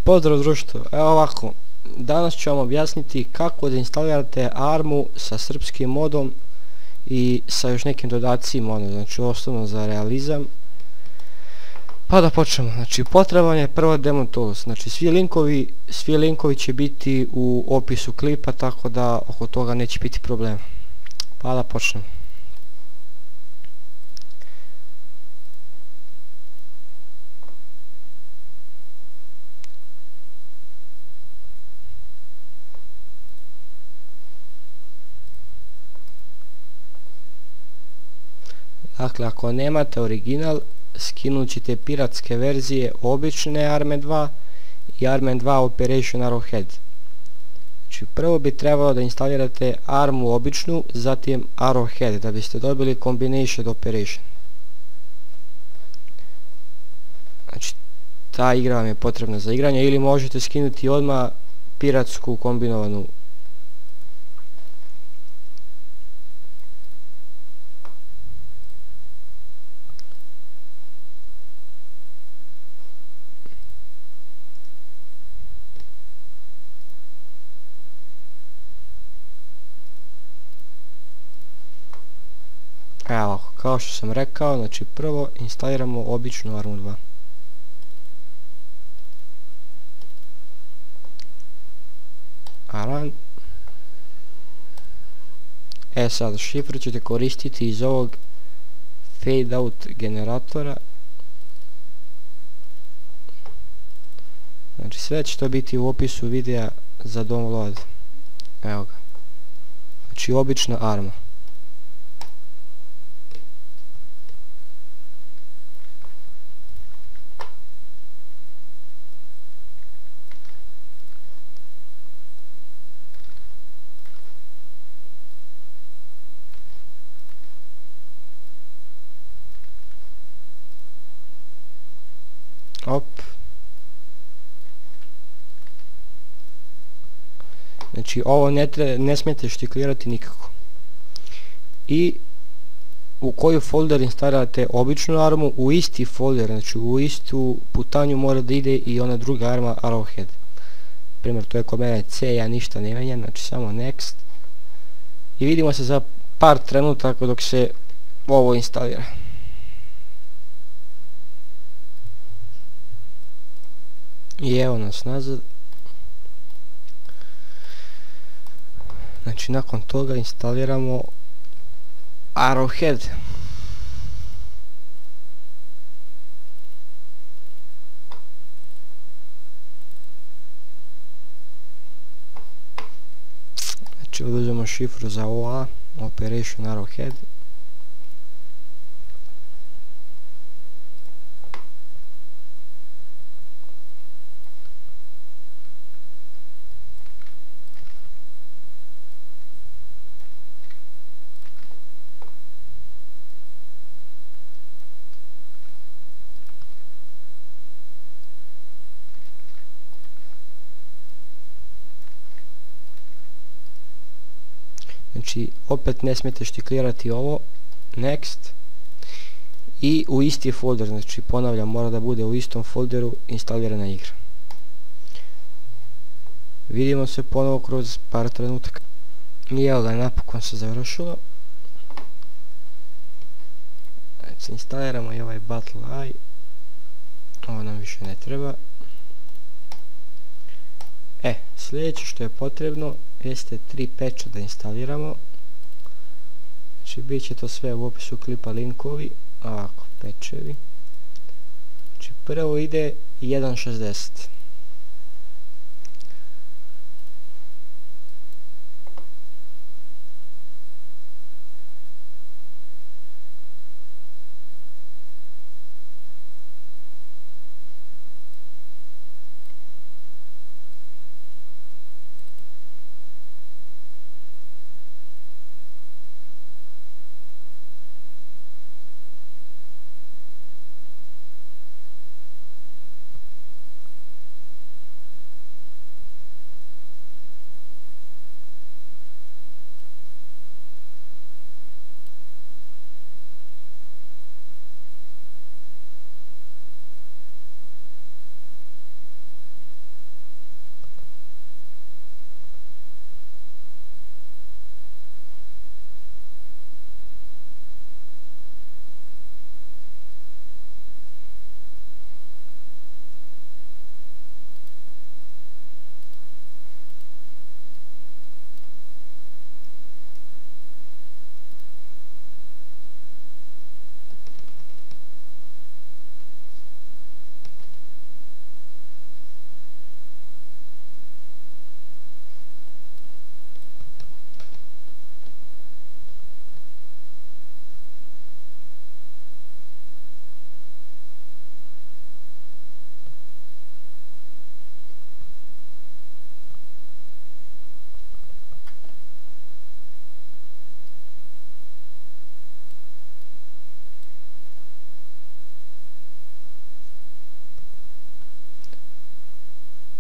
Pozdrav društvo, evo ovako, danas ću vam objasniti kako da instalirate armu sa srpskim modom i sa još nekim dodacima, znači osnovno za realizam. Pa da počnemo, znači potreban je prvo Demon Tools, znači svi linkovi će biti u opisu klipa, tako da oko toga neće biti problema. Pa da počnemo. Dakle, ako nemate original, skinut ćete piratske verzije obične Arme 2 i Arme 2 Operation Arrowhead. Znači, prvo bi trebalo da instalirate armu običnu, zatim Arrowhead, da biste dobili Combination Operation. Znači, ta igra vam je potrebna za igranje, ili možete skinuti odmah piratsku kombinovanu. Evo, kao što sam rekao, znači prvo instaliramo običnu Armu 2. Run. Sad šifru ćete koristiti iz ovog fade out generatora. Znači sve će to biti u opisu videa za download. Evo ga. Znači obična arma. Op. Znači ovo ne smijete štiklirati nikako. I u koju folder instalirate običnu armu, u isti folder, znači u istu putanju mora da ide i ona druga arma Arrowhead. Primjer, to je kod mene C, ja ništa ne menjam, znači samo next. I vidimo se za par trenutaka dok se ovo instalira. I evo nas nazad. Znači nakon toga instaliramo Arrowhead. Znači uzmemo šifru za OA, Operation Arrowhead. Znači opet ne smijete štiklirati ovo, next, i u isti folder, znači ponavljam, mora da bude u istom folderu instalirana igra. Vidimo se ponovo kroz par trenutaka. I evo ga, napokon se završilo. Znači instaliramo i ovaj Battle Eye, ovo nam više ne treba. Sljedeće što je potrebno jeste 3 patcha da instaliramo. Znači bit će to sve u opisu klipa linkovi. Ovako, patchevi. Znači prvo ide 1.60.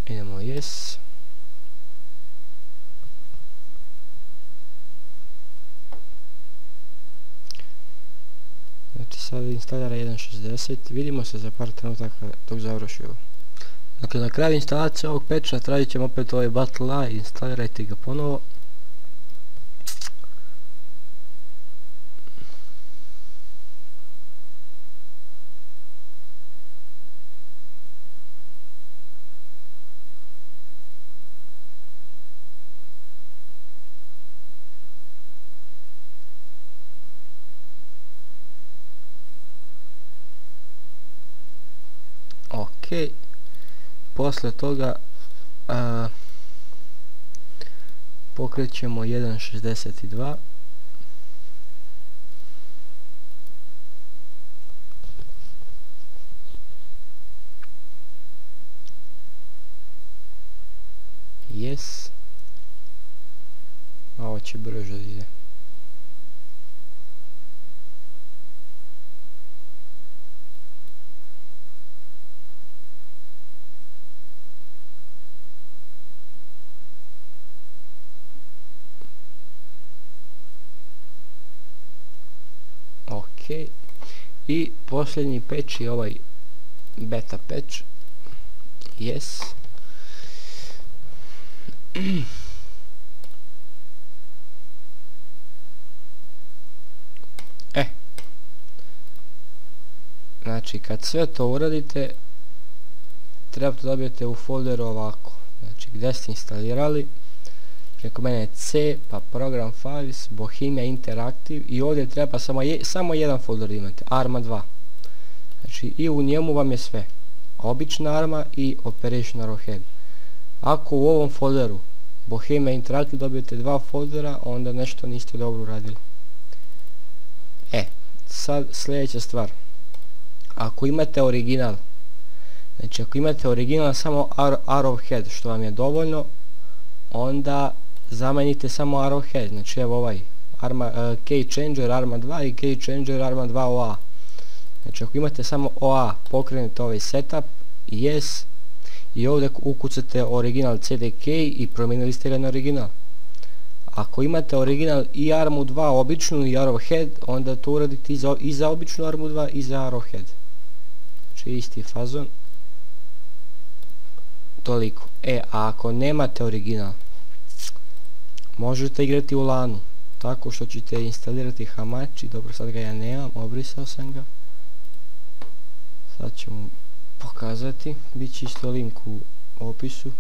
Idemo yes. Znači sad instalira 1.60, vidimo se za par trenutaka dok završi ovo. Dakle, na kraju instalacije ovog patcha tražit ćemo opet ovaj battle i instalirajte ga ponovo. Ok, posle toga pokrećemo 1.62. Yes. Ovo će brže ide. Ok, i posljednji patch je ovaj beta patch. Yes. Znači kad sve to uradite trebate dobijete u folderu ovako, znači gdje ste instalirali, preko mene je C, pa program files, Bohemia Interactive i ovdje treba samo jedan folder imate, Arma 2. Znači i u njemu vam je sve, obična Arma i Operation Arrowhead. Ako u ovom folderu Bohemia Interactive dobijete dva foldera, onda nešto niste dobro uradili. Sad sljedeća stvar, ako imate original, znači ako imate original samo Arrowhead što vam je dovoljno, onda zamenite samo Arrowhead, znači evo ovaj Key Changer Arma 2 i Key Changer Arma 2 OA. Znači ako imate samo OA, pokrenite ovaj setup, yes, i ovdje ukucate original CDK i promijenili ste ga na original. Ako imate original i Armu 2 običnu i Arrowhead, onda to uradite i za običnu Armu 2 i za Arrowhead. Znači isti fazon. Toliko. A ako nemate original, možete igrati u LAN-u, tako što ćete instalirati Hamachi. Dobro, sad ga ja nemam, obrisao sam ga. Sad ću mu pokazati, bit će isto link u opisu.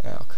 Evo ga.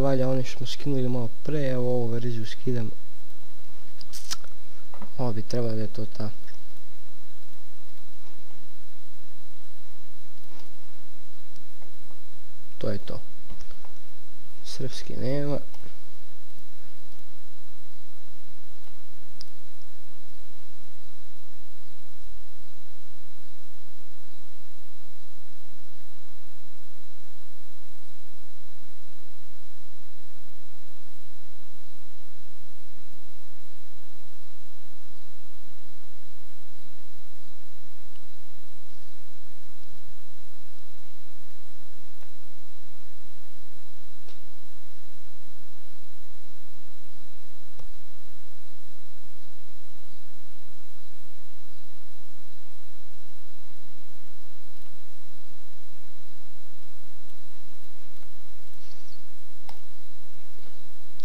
valja one što smo skinuli malo pre, evo ovu verziju skidam. Ovo bi trebalo da je to ta. To je to. Srpski nema.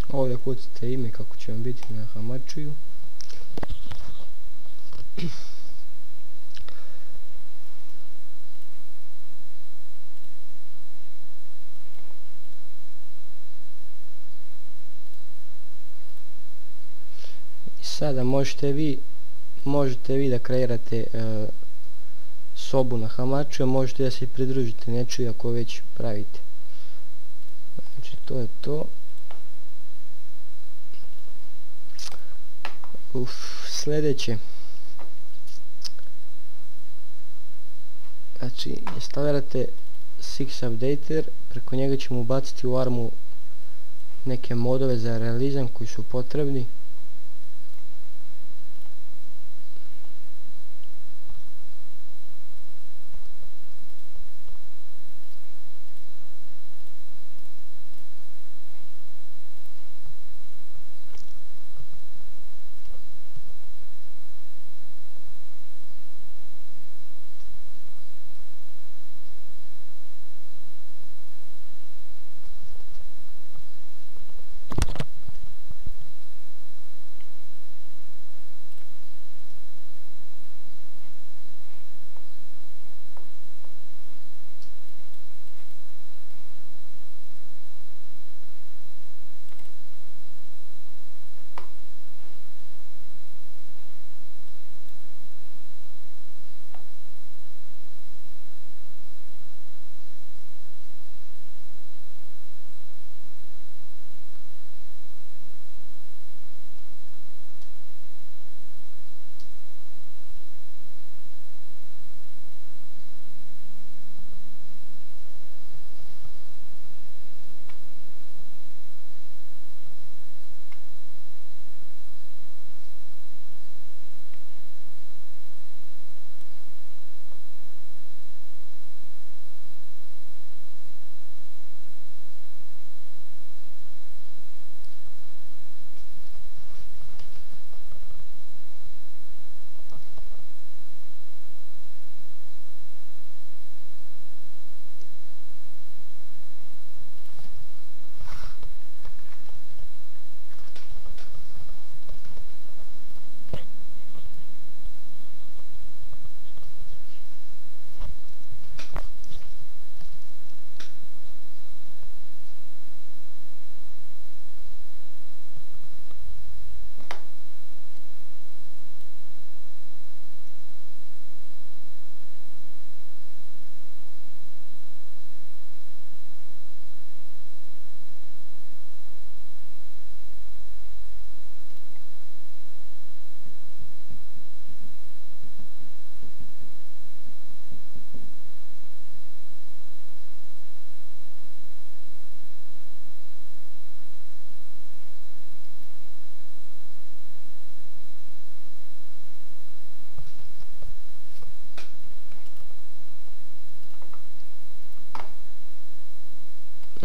Ovdje kucite ime kako će vam biti na Hamačiju. I sada možete vi da kreirate sobu na Hamačiju, možete da se pridružite nečiju ako već pravite. Znači to je to. Sljedeće, znači instalirate Six Updater, preko njega ćemo ubaciti u armu neke modove za realizam koji su potrebni.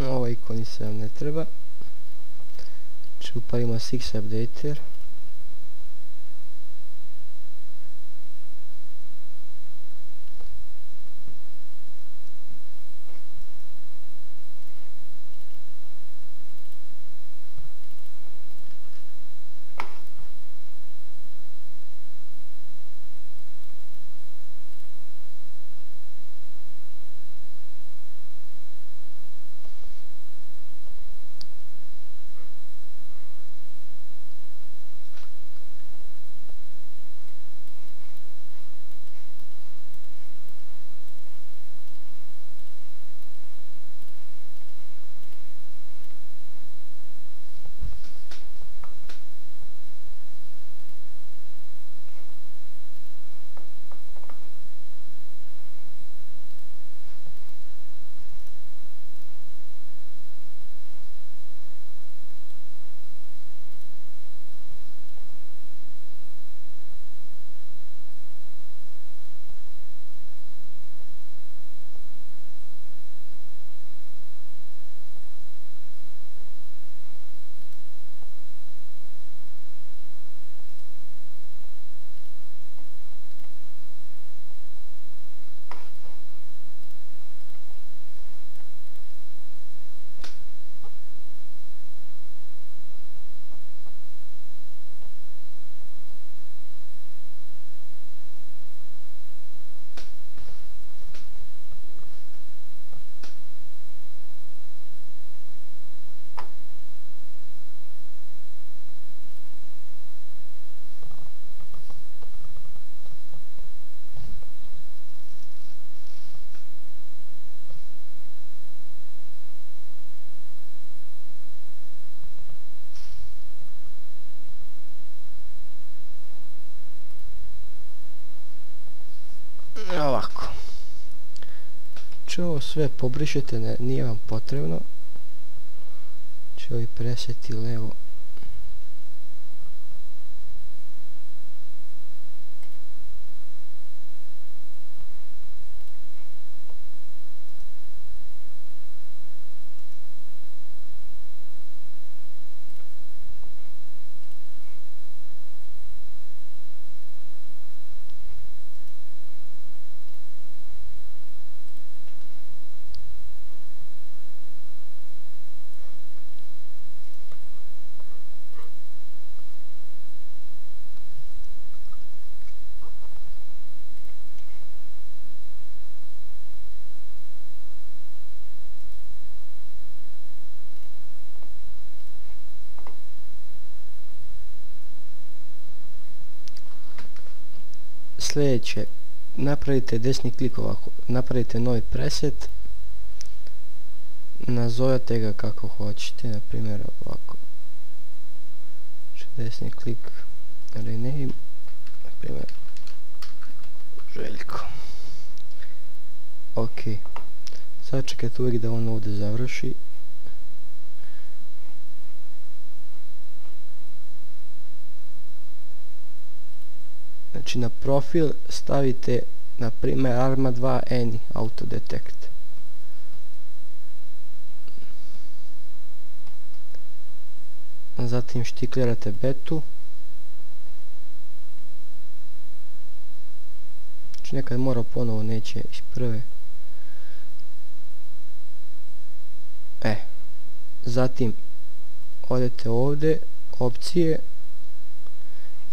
Ovaj ikon sam ne treba. Upalimo Six Updater. Znači ovo sve pobrišete, nije vam potrebno. Znači ovi preseti levo. Sljedeće, napravite desni klik ovako, napravite novi preset, nazovete ga kako hoćete, na primjer ovako, desni klik, rename, na primjer Željko. Ok, sad čekajte uvijek da on ovdje završi. Znači na profil stavite na primjer Arma 2 Any Auto Detect. Zatim štiklirate betu. Znači nekad mora ponovo, neće iz prve. Zatim odete ovdje, opcije.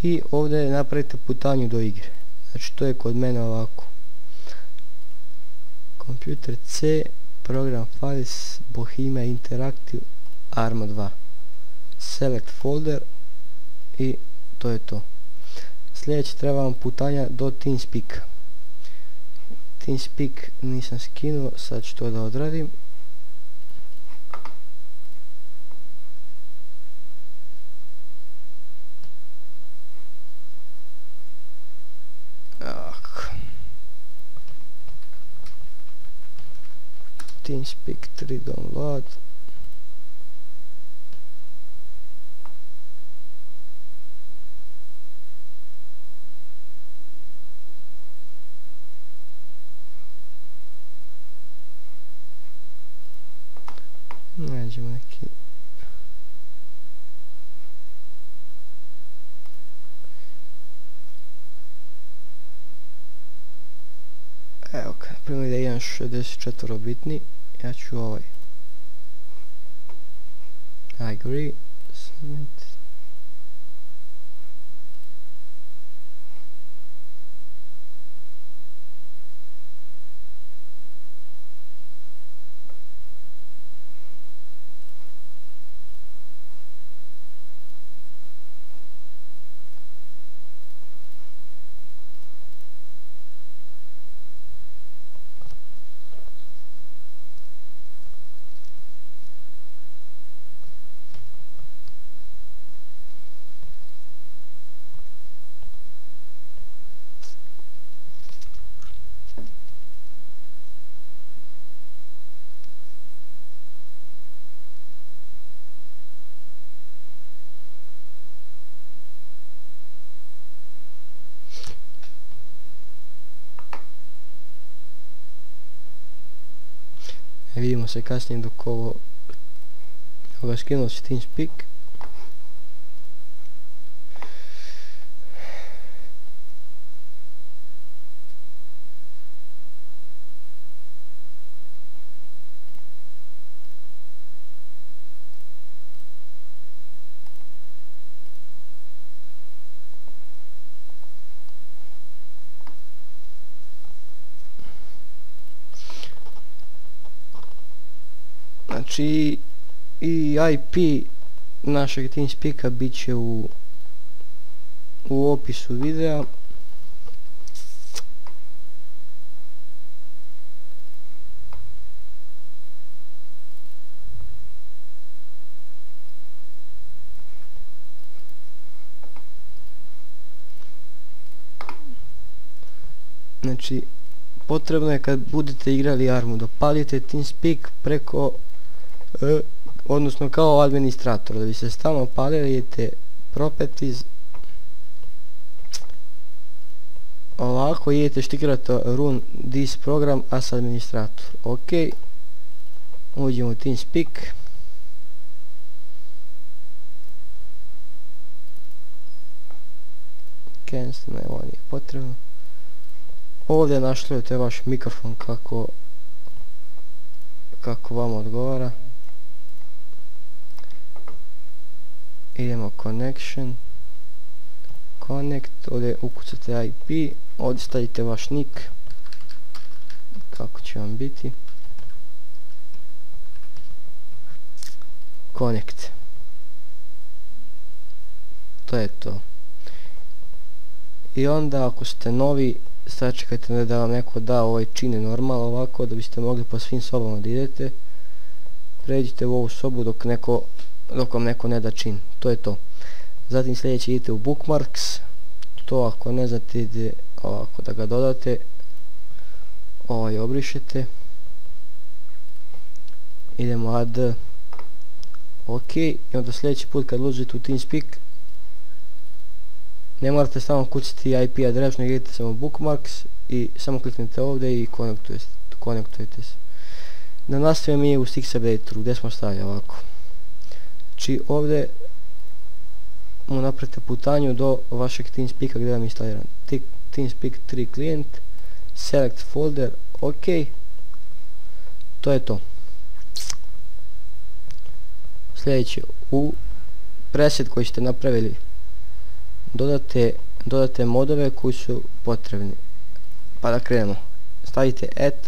I ovdje napravite putanju do igre. Znači to je kod mene ovako. Computer C, Program Files, Bohemia Interactive, Arma 2. Select folder i to je to. Sljedeće treba vam putanja do TeamSpeak. TeamSpeak nisam skinuo, sad ću to da odradim. TeamSpeak 3 download. Nađemo neki. Evo ga, primjer da je jedan 64 bitni, ja ću ovaj. Agree, submit. Vidimo se kasnije dok ovo skinuo se TeamSpeak. Znači i IP našeg TeamSpeaka bit će u opisu videa. Znači potrebno je kad budete igrali ARMU da palite TeamSpeak preko odnosno kao administrator. Da bi se stalno palili idete properties, ovako idete štikirati run this program as administrator. Ok, uđemo u TeamSpeak, cancel, ne, ovo nije potrebno. Ovdje našlijete vaš mikrofon kako vam odgovara. Idemo connection, connect, ovdje ukucate IP, ovdje stavite vaš nick, kako će vam biti, connect, to je to. I onda ako ste novi, sačekajte da vam neko da ovaj čine normal ovako, da biste mogli po svim sobama da idete. Pređite u ovu sobu dok vam neko ne da čin, to je to. Zatim sljedeće idete u bookmarks, to ako ne znate ide ovako da ga dodate, ovaj obrišete, idemo add, ok, i onda sljedeći put kad uđete u TeamSpeak ne morate samo kucati IP adres, nego idete samo bookmarks i samo kliknete ovdje i konektujete se. Da nastavimo mi u Stix Updateru gdje smo stavili ovako. Znači ovdje mu napravite putanju do vašeg TeamSpeaka gdje vam je instaliran. TeamSpeak 3 client, select folder, ok, to je to. Sljedeće, u preset koji ste napravili dodate modove koji su potrebni. Pa da krenemo, stavite add,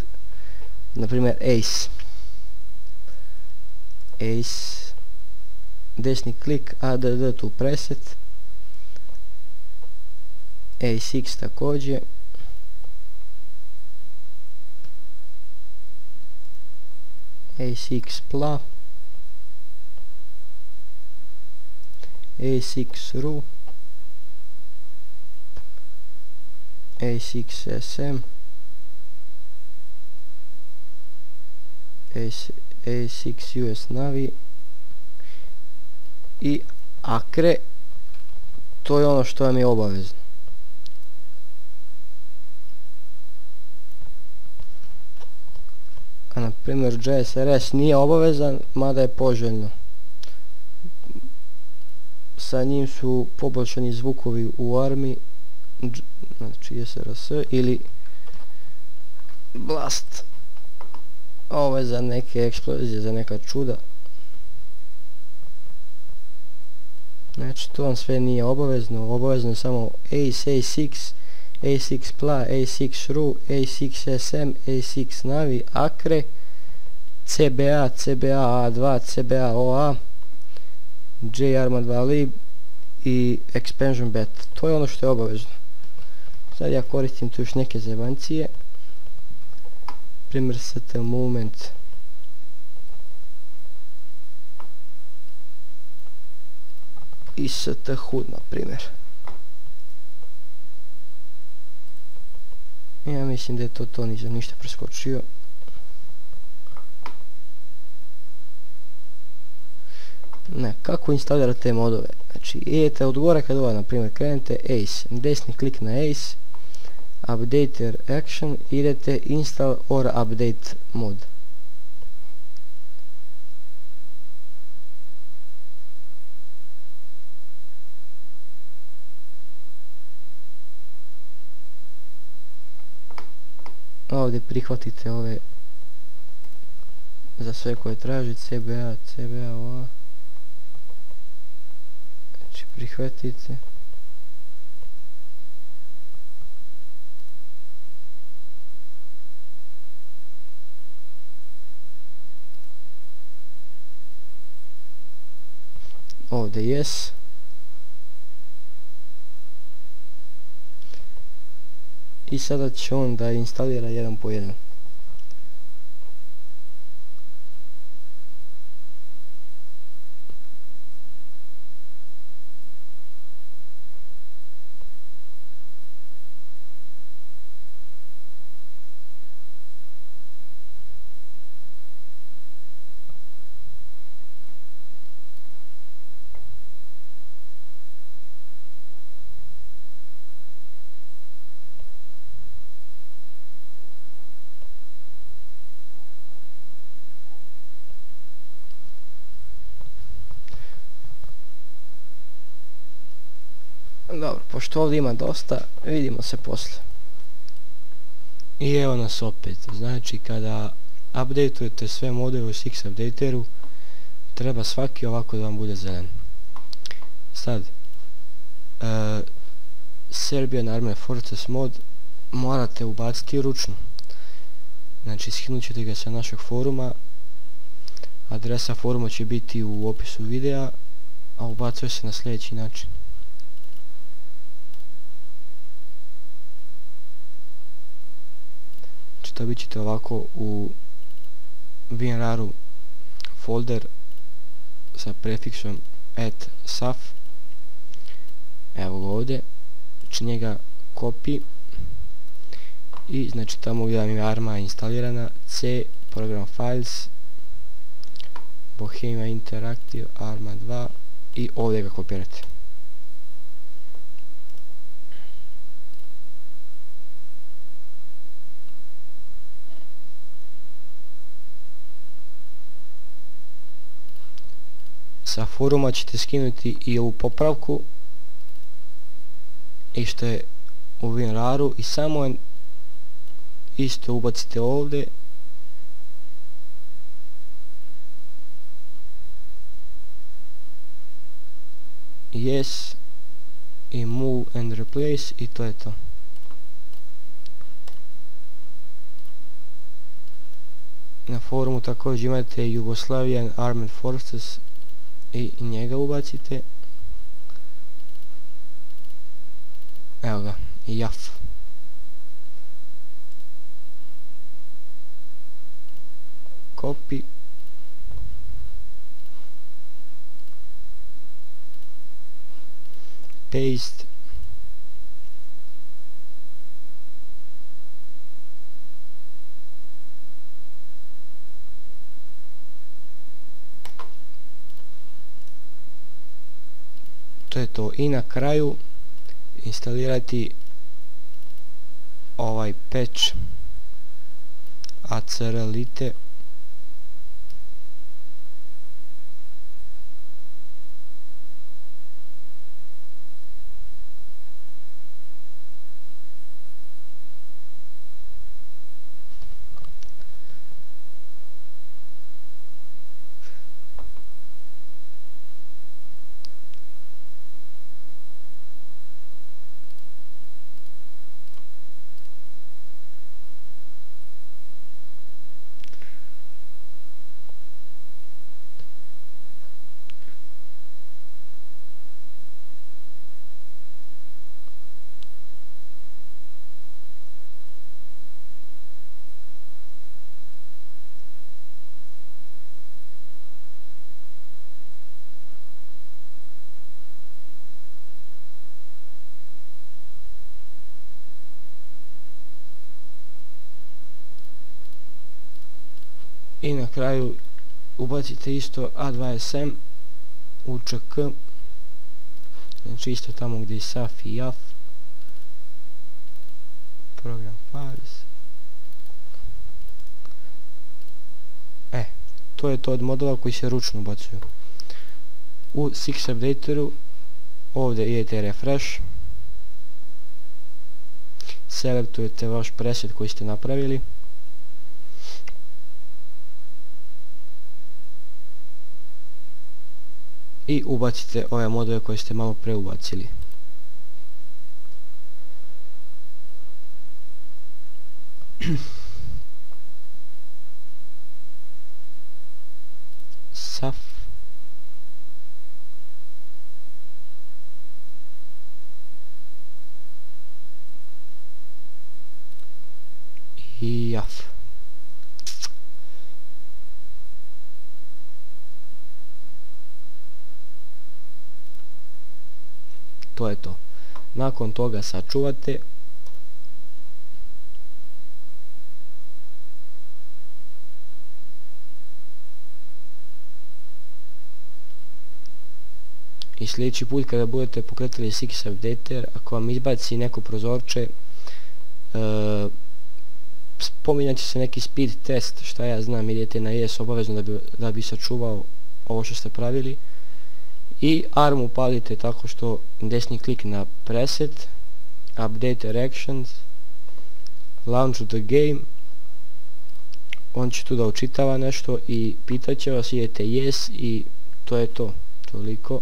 na primjer ace, desni klik, add to preset, ACX također, ACX pla, ACX ru, ACX SM, ACX US Navi i Acre, to je ono što vam je obavezno. A na primjer JSRS nije obavezan, mada je poželjno. Sa njim su poboljšani zvukovi u ARMI, znači SRS ili Blast. Ovo je za neke eksplozije, za neka čuda. Znači to vam sve nije obavezno, obavezno je samo ACE, ACX, ACX pla, ACX ru, ACX SM, ACX Navi, Acre, CBA, CBA A2, CBA OA, JARMA 2 lib i expansion bet. To je ono što je obavezno. Sad ja koristim tu još neke zebancije, primjer st movement, i st hud na primjer. Ja mislim da je to, nisam ništa preskočio. Ne, kako instalirate te modove? Znači idete od gore kad na primjer krenete ACE, desni klik na ACE, updater action, idete install or update mod. Ovdje prihvatite ove za sve koje traži, CBA, CBA, OA. Znači prihvatite. Ovdje yes. I sada će on da instalira jedan po jedan. Dobro, pošto ovdje ima dosta, vidimo se poslije. I evo nas opet, znači kada updateujete sve module u Six Updateru, treba svaki ovako da vam bude zelen. Sad, Serbian Armed Forces mod morate ubaciti ručno. Znači skinut ćete ga sa našeg foruma, adresa foruma će biti u opisu videa, a ubacuje se na sljedeći način. Znači dobit ćete ovako u WinRAR-u folder sa prefiksom @saf. Evo ga ovdje, znači njega copy i znači tamo gdje vam je arma instalirana, C, program files, Bohemia Interactive, arma 2 i ovdje ga kopirate. Sa foruma ćete skinuti i ovu popravku i što je u WinRAR-u i samo isto ubacite ovdje yes i move and replace i to je to. Na forumu također imate Yugoslavian Armed Forces i njega ubacite. Evo ga, JAF. Copy. Paste. To je to. I na kraju instalirati ovaj patch ACR-Lite. I na kraju ubacite isto A2SM UČK, znači isto tamo gdje je SAF i JAF, program files. To je to od modula koji se ručno ubacuju. U Six Updateru ovdje idete refresh, selektujete vaš preset koji ste napravili i ubacite ove module koje ste malo pre ubacili. SAF i JAF. To je to. Nakon toga sačuvate. I sljedeći put kada budete pokretali Six Updater, ako vam izbaci neko prozorče, spominjat će se neki speed test, šta ja znam, idete na yes obavezno da bi sačuvao ovo što ste pravili I ARM upalite tako što desni klik na preset, update directions, launch the game, on će tu da učitava nešto i pitat će vas, idete yes i to je to, toliko.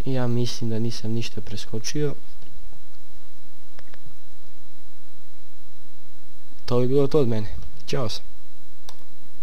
Ja mislim da nisam ništa preskočio. To bi bilo to od mene. Ćao sam.